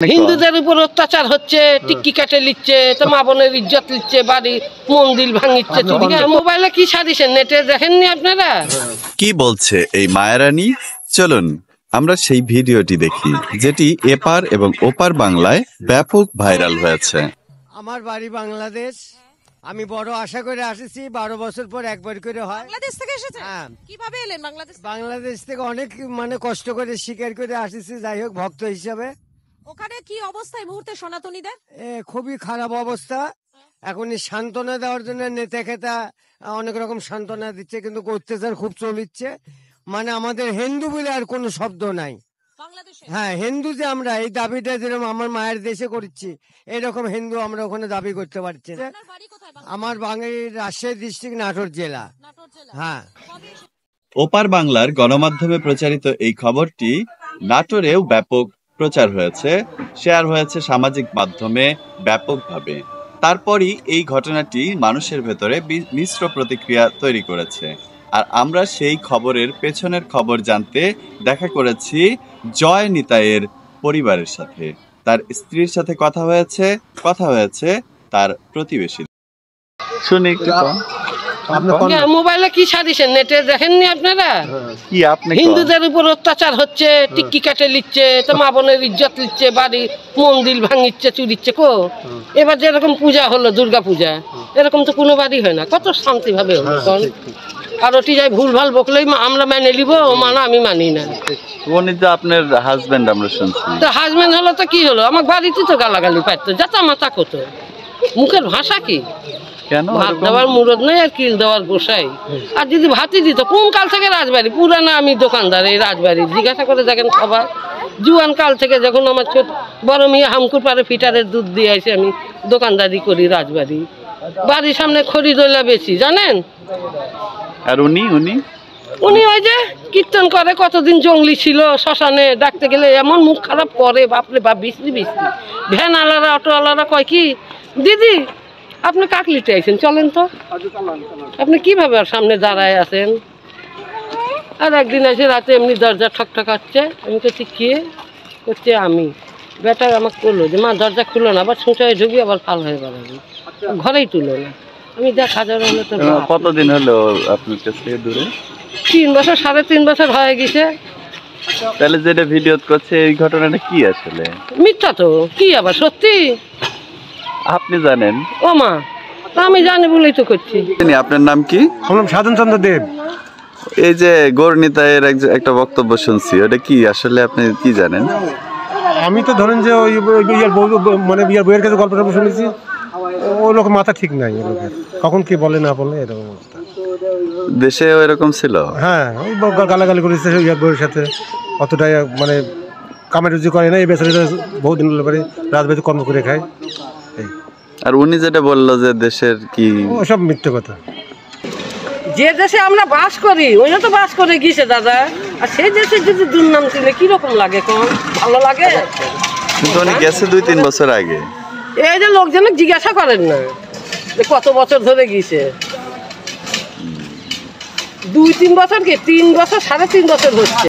হিন্দুদের উপর অত্যাচার হচ্ছে, টিক্কি কেটে নিচ্ছে, তো মা বোনের ইজ্জত নিচ্ছে, বাড়ি মন্দির ভাঙিচ্ছে, মোবাইলে কি ছাড়িছেন, নেটে দেখেননি আপনারা? কি বলছে এই মায়ারানী? চলুন আমরা সেই ভিডিওটি দেখি, যেটি এপার এবং ওপার বাংলায় ব্যাপক ভাইরাল হয়েছে। আমার বাড়ি বাংলাদেশ, আমি বড় আশা করে আসছি, 12 বছর পর একবার করে হয়। বাংলাদেশ থেকে এসেছেন? কিভাবে এলেন বাংলাদেশ? বাংলাদেশ থেকে অনেক কষ্ট করে স্বীকার করে আসছি, যাই হোক ভক্ত হিসাবে। ওখানে কি অবস্থা এই মুহূর্তে সনাতনীদের? খুবই খারাপ অবস্থা। এখন সান্ত্বনা দেওয়ার জন্য নেতা খেতা অনেক রকম সান্ত্বনা দিচ্ছে, কিন্তু অত্যাচার খুব চলিচ্ছে। মানে আমাদের হিন্দু বলে আর কোনো শব্দ নাই। হ্যাঁ, হিন্দু যে আমরা, এই দাবিটা যেরকম আমার মায়ের দেশে করছি, এরকম হিন্দু আমরা ওখানে দাবি করতে পারছি না। আমার বাঙালির রাজশাহী ডিস্ট্রিক্ট, নাটোর জেলা। হ্যাঁ, ওপার বাংলার গণমাধ্যমে প্রচারিত এই খবরটি নাটোরেও ব্যাপক প্রচার হয়েছে, শেয়ার হয়েছে সামাজিক মাধ্যমে ব্যাপকভাবে। তারপরই এই ঘটনাটি মানুষের ভেতরে মিশ্র প্রতিক্রিয়া তৈরি করেছে। আর আমরা সেই খবরের পেছনের খবর জানতে দেখা করেছি জয় নিতাইয়ের পরিবারের সাথে। তার স্ত্রীর সাথে কথা হয়েছে তার প্রতিবেশী। শুনি একটু। মোবাইলে কি ছাড়িছেন, নেটে দেখেননি আপনারা? কি আপনি? হিন্দুদের উপর অত্যাচার হচ্ছে, টিক্কি কেটে নিচ্ছে, তো মা বোনের ইজ্জত নিচ্ছে, বাড়ি মন্দির ভাঙিচ্ছে, চুরিচ্ছে। এবার যেরকম পূজা হলো, দুর্গা পূজা, এরকম তো কোনো বাড়ি হয় না। কত শান্তি ভাবে হলো। আর ওটি যাই ভুল ভাল বকলেই আমরা মেনে নিব, মানা আমি মানি না। উনি যে আপনার হাজবেন্ড, আমরা শুনছি। তো হাজবেন্ড হলো তো কি হলো, আমার বাড়িতে তো গালাগালি পাইতো, যাতা মাতা কত। মুখের ভাষা কি? ভাত দেওয়ার মুরদ নেই আর কিল দেওয়ার গোসাই। আর যদি ভাতই দিত, কোন কাল থেকে রাজবাড়ি পুরানা, আমি দোকানদার এই রাজবাড়ি, জিজ্ঞাসা করে দেখেন সবাই। জুয়ান কাল থেকে যখন আমার ছোট বড় মেয়ে হামকুর পারে ফিটারের দুধ দিয়ে আসে, আমি দোকানদারি করি রাজবাড়ি। বাড়ির সামনে খড়ি দইলা বেশি, জানেন। আর উনি ওই যে কীর্তন করে, কতদিন জঙ্গলি ছিল, শ্মশানে ডাকতে গেলে এমন মুখ খারাপ করে, বাপরে বাপ, বিশ্রী বিশ্রী। ভ্যান আলারা, অটো আলারা কয় কি, দিদি আপনি কাকলিতে আইছেন, চলেন তো। আপনি কিভাবে আর সামনে দাঁড়ায় আছেন? আর একদিন এসে রাতে এমনি দরজা ঠকঠকাচ্ছে, আমি করছি কে করছে, আমি। বেটা আমাকে করলো যে মা দরজা খুলো না, আবার সংসারে ঢুকি, আবার ফাল হয়ে বেড়াবি, ঘরেই তুলো না। আমি দেখ হাজার হলো তো। কতদিন হলো আপনার কাছ থেকে দূরে? 3 বছর, 3.5 বছর হয়ে গেছে। তাহলে যেটা ভিডিও করছে এই ঘটনাটা কি আসলে? মিথ্যা তো, কি আবার সত্যি? আপনি জানেন? ও মা, আমি জানি বলেই তো করছি। আপনার নাম কি? আমার নাম সাধন চন্দ্র দেব। এই যে গৌরনীতায়ের একটা বক্তব্য শুনছি, ওটা কি আসলে আপনি কি জানেন? আমি তো ধরেন যে ওই মানে বিয়ার বইয়ের কাছে গল্প টল্প শুনেছি, ওই লোক মাথা ঠিক নাই, ওই লোকের কখন কি বলে না বলে, এরকম অবস্থা। দেশে ওইরকম ছিল? হ্যাঁ, ওই গালাগালি করেছে ইয়ার বইয়ের সাথে, অতটাই মানে কামে রুজি করে না। এই বেচারা বহুদিন হলে পরে রাজবাড়িতে কর্ম করে খায়। আর উনি যেটা বললো যে দেশের কি, ওসব মিথ্যে কথা। যে দেশে আমরা বাস করি, ওই তো বাস করে গিয়েছে দাদা। আর সেই দেশে যদি দুর্নাম ছিলে কিরকম লাগে, কোন ভালো লাগে? কিন্তু উনি গেছে 2-3 বছর আগে। এই যে লোকজন জিজ্ঞাসা করেন না কত বছর ধরে গিয়েছে। 2-3 বছর কি, 3 বছর, 3.5 বছর হচ্ছে।